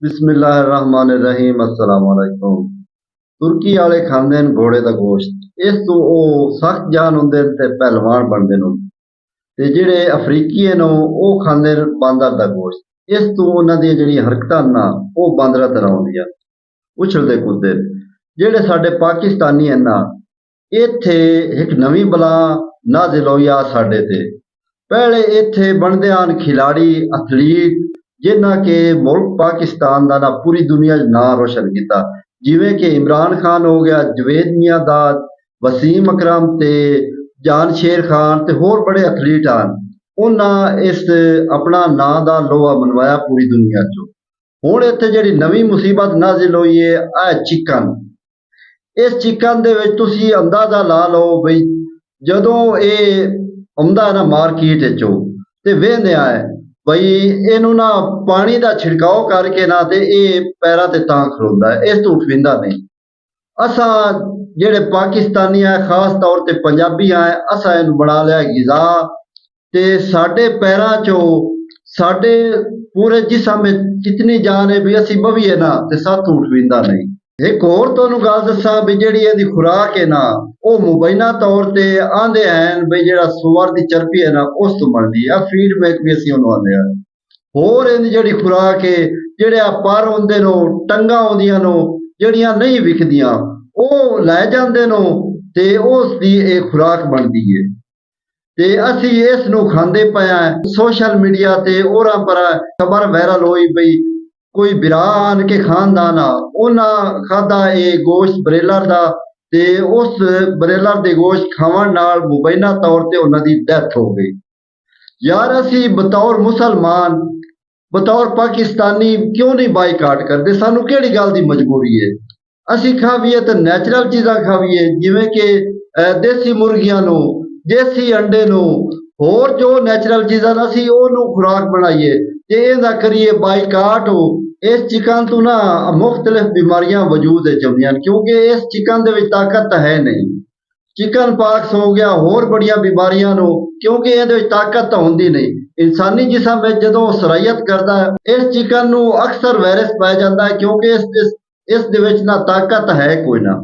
बिस्मिल्लाहिर्रहमानिर्रहीम अस्सलाम वालेकुम। तुर्की वाले खांदे ने घोड़े का गोश्त। इस तो वो सख्त जान होंदे ने ते पहलवान बनदे ने। ते जेड़े अफ्रीकी ने वो खांदे ने बांदर का गोश्त। इस तो उन्हां दी जेहड़ी हरकतां ना वो बांदरा तरह होंदियां, उछलदे कूददे। जेड़े साडे पाकिस्तानी है ना, इत्थे एक नवी बला नाजिल होई आ साडे ते। पहले इत्थे बनदे आन खिलाड़ी एथलीट जिन्हां के मुल्क पाकिस्तान का ना पूरी दुनिया च नां रोशन किया, जिवें कि इमरान खान हो गया, जवेद मियांदाद, वसीम अकरम ते जान शेर खान ते होर बड़े एथलीट आन। उन्हां इस अपना नां दा लोहा मनवाया पूरी दुनिया चो। हुण इत्थे जिहड़ी नवीं मुसीबत नाजिल होई है आ चिकन। इस चिकन दे विच तुसीं अंदाजा ला लो बई जदों ਇਹ ਆਉਂਦਾ ਹੈ ਨਾ ਮਾਰਕੀਟ ਵਿੱਚੋਂ ਤੇ ਵੇਖਦੇ ਆ ਬਈ ਇਹਨੂੰ ਨਾ ਪਾਣੀ ਦਾ ਛਿੜਕਾਓ ਕਰਕੇ ਨਾ ਤੇ ਇਹ ਪੈਰਾਂ ਤੇ ਤਾਂ ਖਲੋਂਦਾ ਹੈ, ਇਸ ਤੋਂ ਉਠਵਿੰਦਾ ਨਹੀਂ। ਅਸਾਂ ਜਿਹੜੇ ਪਾਕਿਸਤਾਨੀ ਆ, ਖਾਸ ਤੌਰ ਤੇ ਪੰਜਾਬੀ ਆ, ਅਸਾਂ ਇਹਨੂੰ ਬਣਾ ਲਿਆ ਗਿਜ਼ਾ ਤੇ ਸਾਡੇ ਪੈਰਾਂ ਚੋਂ ਸਾਡੇ ਪੂਰੇ ਜਿਸਮ ਵਿੱਚ ਜਿਤਨੀ ਜਾਨ ਹੈ ਵੀ ਅਸੀਂ ਬਵੀਏ ਨਾ ਤੇ ਸਾਥੋਂ ਉਠਵਿੰਦਾ ਨਹੀਂ। एक होर तुहानू गल दसां भी जिहड़ी इहदी खुराक है ना वो मुबैना तौर ते आंदे हैं बई जिहड़ा सुअर दी चर्बी है ना उस तो बनदी है, फीड मेक भी असीं ओनू आंदे हैं। होर इहदी जिहड़ी खुराक है, जिहड़े पर हुंदे नो, टंगां हुंदियां नो जिहड़ियां नहीं विकदियां ਉਹ ਲੈ ਜਾਂਦੇ ਨੂੰ ਤੇ ਉਸ ਦੀ ਇਹ ਖੁਰਾਕ ਬਣਦੀ ਹੈ ਤੇ ਅਸੀਂ ਇਸ ਨੂੰ ਖਾਂਦੇ ਪਏ ਆ। ਸੋਸ਼ਲ ਮੀਡੀਆ ਤੇ ਹੋਰਾਂ ਪਰ ਖਬਰ ਵਾਇਰਲ ਹੋਈ ਬਈ कोई बिरा आन के खानदान आ उन्हां खाधा ये गोश्त बरेलर दा ते उस बरेलर दे गोश्त खावन नाल मुबैना तौर ते उन्हां दी डेथ हो गई। यार असी बतौर मुसलमान बतौर पाकिस्तानी क्यों नहीं बाईकाट करते? सानू केड़ी गल दी मजबूरी है? असी खावीए तो नैचुरल चीज़ां खावीए जिवें कि देसी मुर्गियां नू, देसी अंडे नू, होर जो नैचुरल चीज़ां असी ओनू खुराक बनाईए ते इहदा करिए बाईकाट हो। इस चिकन तो ना मुख्तलिफ बीमारियां वजूद आउंदियां क्योंकि इस चिकन दे विच ताकत है नहीं। चिकन पॉक्स हो गया, होर बड़ियां बीमारियां नो क्योंकि इहदे विच ताकत तो होंदी नहीं। इंसानी जिसम विच जदों सरायत करदा है इस चिकन नू अक्सर वायरस पाया जाता है क्योंकि इस दे विच ना ताकत है कोई ना।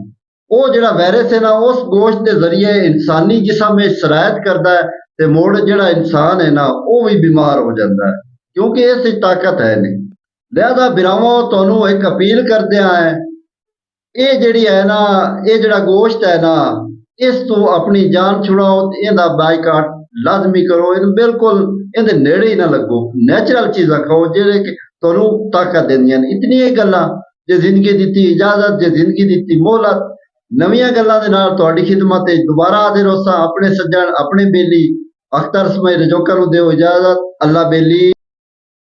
वो जिहड़ा वायरस है ना उस गोश्त के जरिए इंसानी जिसम में सरायत करता है ते मुड़ जिहड़ा इंसान है ना वो भी बीमार हो जाता है क्योंकि इस ताकत है नहीं। लिहाजा बिरावो तुहानू एक अपील करदे हैं, ये जिहड़ी है ना ये जिहड़ा गोश्त है ना इस तो अपनी जान छुड़ाओ, इहदा बाईकाट लाजमी करो, इहनू बिल्कुल इहदे नेड़े ही ना लगो। नैचुरल चीज़ां खाओ जिहड़े कि तुहानू ताकत देंदियां ने। इतनी ही गल्लां जे जिंदगी दित्ती इजाजत, जे जिंदगी दित्ती मोहलत। नवीं गल्लां दे नाल तुहाडी खिदमत विच दुबारा हाजिर होसां। अपने सज्जण अपने बेली अख्तर समय रजोकर नू दिओ इजाजत। अल्लाह बेली।